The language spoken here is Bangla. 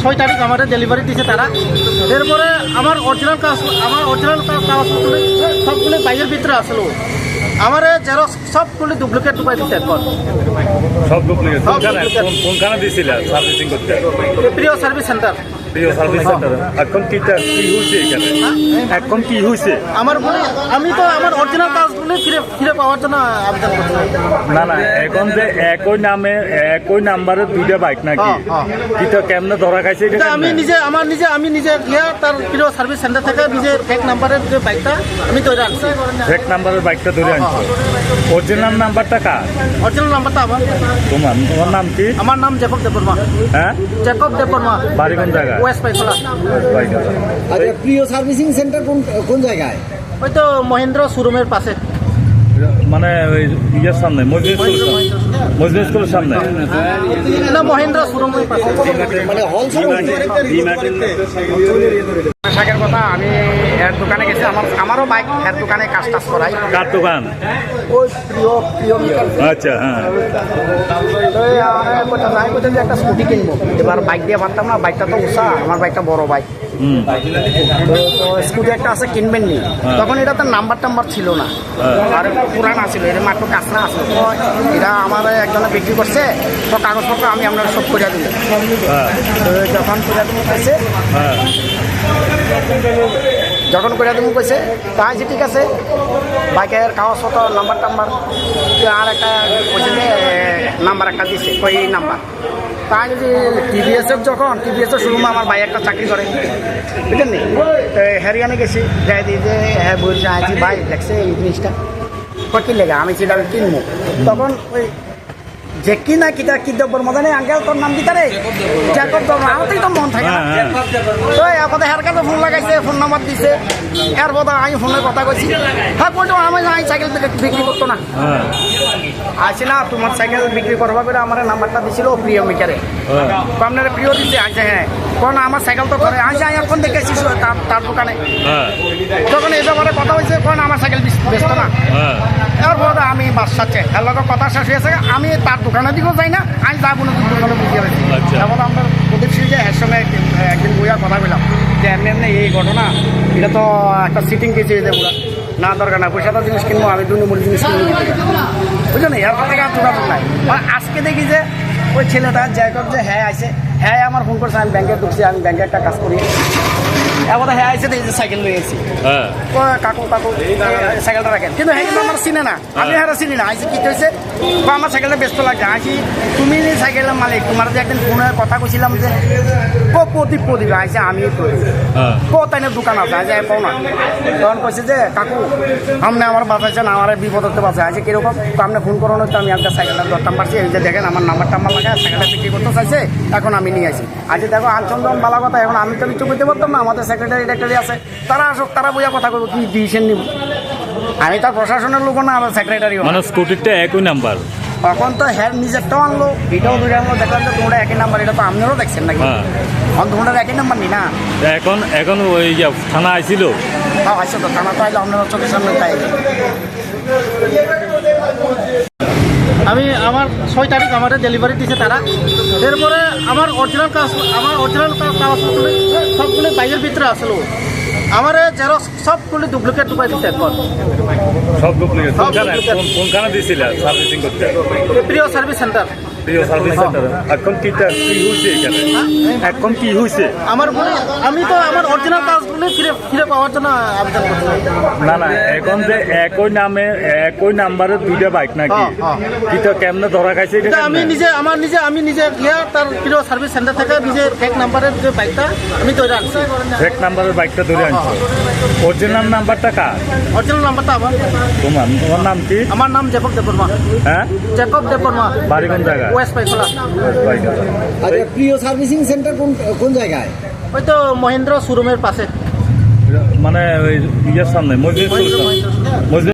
6 তারিখ আমার ডেলিভারি দিয়েছে তারা। এরপরে আমার অরিজিনাল কাগজপত্র সবগুলো বাইরের ভিতরে আসলো। আমার জেরক্স সবগুলো ডুপ্লিকেট ঢুকাই দিচ্ছে এখন। সব ডুপ্লিকেট কোনখানে দিয়েছিল সার্ভিসিং করতে? প্রিয় সার্ভিস সেন্টার। প্রিয় সার্ভিস সেন্টার। এখন কি হয়েছে এখানে? এখন কি হয়েছে? আমার বলে আমি তো আমার অরিজিনাল কাগজগুলো ফিরে পাওয়ার জন্য আবেদন করছি। না না, এখন যে একই নামে একই নাম্বারে দুইটা বাইক নাকি কিটা কেমনে ধরা খাইছে এটা? আমি নিজে গিয়া তার প্রিয় সার্ভিস সেন্টার থেকে নিজের ফেক নাম্বারের যে বাইকটা আমি তৈরি আনছি। ফেক নাম্বারের বাইকটা ধরে আনছো? অরিজিনাল নাম্বারটা কার? অরিজিনাল নাম্বারটা আমার। তোমার নাম কি? আমার নাম জ্যাকব দেববর্মা। হ্যাঁ, জ্যাকব দেববর্মা। বাড়ি কোন জায়গা? ওয়েস্ট পাইকলা। আচ্ছা, প্রিয় সার্ভিসিং সেন্টার কোন জায়গায়? ওই তো মহেন্দ্র শোরুমের পাশে, মানে ওই ইয়ের সামনে, মজলিস স্কুলের সামনে। না, মহেন্দ্র শোরুমের পাশে, মানে হল পোশাকের কথা আমি এর দোকানে গেছি, আমারও বাইক এর দোকানে কাজ টাজ করাই। কার দোকান? ওই প্রিয় আচ্ছা, হ্যাঁ। আমি বলছি যে একটা স্কুটি কিনবো, এবার বাইক দিয়ে পারতাম না, বাইকটা তো উষা, আমার বাইকটা বড় বাইক। তো স্কুটি একটা আছে, কিনবেন নি? তখন এটা তো নাম্বার ছিল না, আর পুরান আছিল, এটা মাত্র কাঁচরা আছে। তো এটা আমার একজনে বিক্রি করছে, তো কাগজপত্র আমি আপনার সব করিয়া দিলাম। তো যখন করিয়া দিন কইছে, যখন করিয়া দিন কইছে তাই যে ঠিক আছে, বাইকের কাগজপত্র নাম্বার আর একটা কইছে যে নাম্বার একটা দিছে, ওই নাম্বার। তাই যদি টিভিএসের টিভিএসের শোরুমে আমার ভাই একটা চাকরি করে, বুঝলেন নি? তো হ্যারিয়ানে গেছি, যাই দিয়ে যে হ্যাঁ বলছে আছি ভাই দেখছে এই জিনিসটা কি লেগে, আমি সেটা কিনবো। তখন ওই যে কিনা কি দেবর মজা নেই, আঙ্কেল তোর নাম দিতে রে জ্যাকব দেববর্মা, আমারই তো মন থাকে না। তো এরপরে হের কাছে ফোন লাগাইছে, ফোন নাম্বার দিছে, এরপর আমি ফোনের কথা কইছি, হ্যাঁ বলতো আমি সাইকেল বিক্রি করতো না, আছি না তোমার সাইকেল বিক্রি করবা করে আমার নাম্বারটা দিছিল প্রিয় মিটারে। আপনার প্রিয় দিচ্ছে, আচ্ছা হ্যাঁ, কোন আমার সাইকেল তো করে আচ্ছা, আমি এখন দেখেছি তার দোকানে। তখন এই ব্যাপারে কথা হয়েছে, কোন আমার সাইকেল বেচতো না। এরপর আমি বাসাচ্ছে এর লোক কথা শেষ হয়েছে, আমি তার দোকানের দিকেও যাই না, আমি যাবো না দোকানে বুঝিয়ে পেয়েছি। এবার আমরা প্রদীপ সিং যে এর সঙ্গে একদিন বইয়া কথা বললাম যে এমনি এই ঘটনা, এটা তো একটা সিটিং কেছে পুরা না, দরকার না, পয়সাটা জিনিস কিনবো, আমি 2 নম্বর জিনিস কিনবো, বুঝলেন? এরপর থেকে আর যোগাযোগ নাই। আজকে দেখি যে ওই ছেলেটা জ্যাকব যে হ্যাঁ আছে, হ্যাঁ আমার ফোন করছে, আমি ব্যাংকে ঢুকছি, আমি ব্যাংকে একটা কাজ করি। এবার হ্যাঁ আছে, এই যে সাইকেল নিয়ে এসেছি, কাকু সাইকেলটা রাখেন, কিন্তু হ্যাঁ কিন্তু আমার চিনে না, আমি হ্যাঁ চিনি না। আইসি কি হয়েছে, আমার সাইকেলটা ব্যস্ত লাগছে, আইসি তুমি সাইকেলের মালিক, তোমার যে একদিন ফোনের কথা কইছিলাম যে প্রদীপ আইসে আমি তাই না দোকান আছে, আজ পাও না। তখন কইছে যে কাকু আপনি আমার বাঁচাইছেন, আমার বিপদতে বাঁচা আছে, কিরকম আপনি ফোন করো না, তো আমি একটা সাইকেলটা ধরতাম পারছি, এই যে দেখেন আমার নাম্বার লাগায় সাইকেলটা বিক্রি করতে চাইছে, এখন আমি নিয়ে আসি। আজকে দেখো আনচন্দন ভালো কথা, এখন আমি তো কিছু করতে পারতাম না, আমাদের সেক্রেটারি আছে, তারা আসুক, তারা বইয়া কথা করবো, কি ডিসিশন নিব। আমি তার প্রশাসনের লোক না, আমার সেক্রেটারি। মানে স্কুটিটা একই নাম্বার, তখন তো হ্যাঁ নিজেরটাও আনলো, এটাও ধরে আনলো, দেখলাম যে তোমরা একই নাম্বার, এটা তো আপনারাও দেখছেন নাকি? তোমরা একই নাম্বার নি না। এখন ওই থানা আইছিল, আইসো তো থানা তো আইলো, আপনারা চোখের সামনে তাই। আমি আমার 6 তারিখ আমার ডেলিভারি দিয়েছে তারা। এরপরে আমার অরিজিনাল কাগজপত্র সবগুলো বাইরের ভিতরে আসলো। আমার জেরক্স সবগুলো ডুপ্লিকেট ঢুকাই দিচ্ছে এখন। সব ডুপ্লিকেট কোনখানে দিয়েছিল সার্ভিসিং করতে? প্রিয় সার্ভিস সেন্টার। প্রিয় সার্ভিস সেন্টার। এখন কি হয়েছে এখানে? এখন কি হয়েছে? আমার বলে আমি তো আমার অরিজিনাল কাগজগুলো ফিরে পাওয়ার জন্য আবেদন করছি। না না, এখন যে একই নামে একই নাম্বারে দুইটা বাইক নাকি কিটা কেমনে ধরা খাইছে এটা? আমি নিজে গিয়া তার প্রিয় সার্ভিস সেন্টার থেকে নিজের ফেক নাম্বারের যে বাইকটা আমি তৈরি আনছি। ফেক নাম্বারের বাইকটা ধরে আনছো? অরিজিনাল নাম্বারটা কার? অরিজিনাল নাম্বারটা আমার। তোমার নাম কি? আমার নাম জ্যাকব দেববর্মা। হ্যাঁ, জ্যাকব দেববর্মা। বাড়ি কোন জায়গা? ওয়েস্ট পাইকলা। আচ্ছা, প্রিয় সার্ভিসিং সেন্টার কোন জায়গায়? ওই তো মহেন্দ্র শোরুমের পাশে, মানে ওই ইয়ের সামনে, মজলিস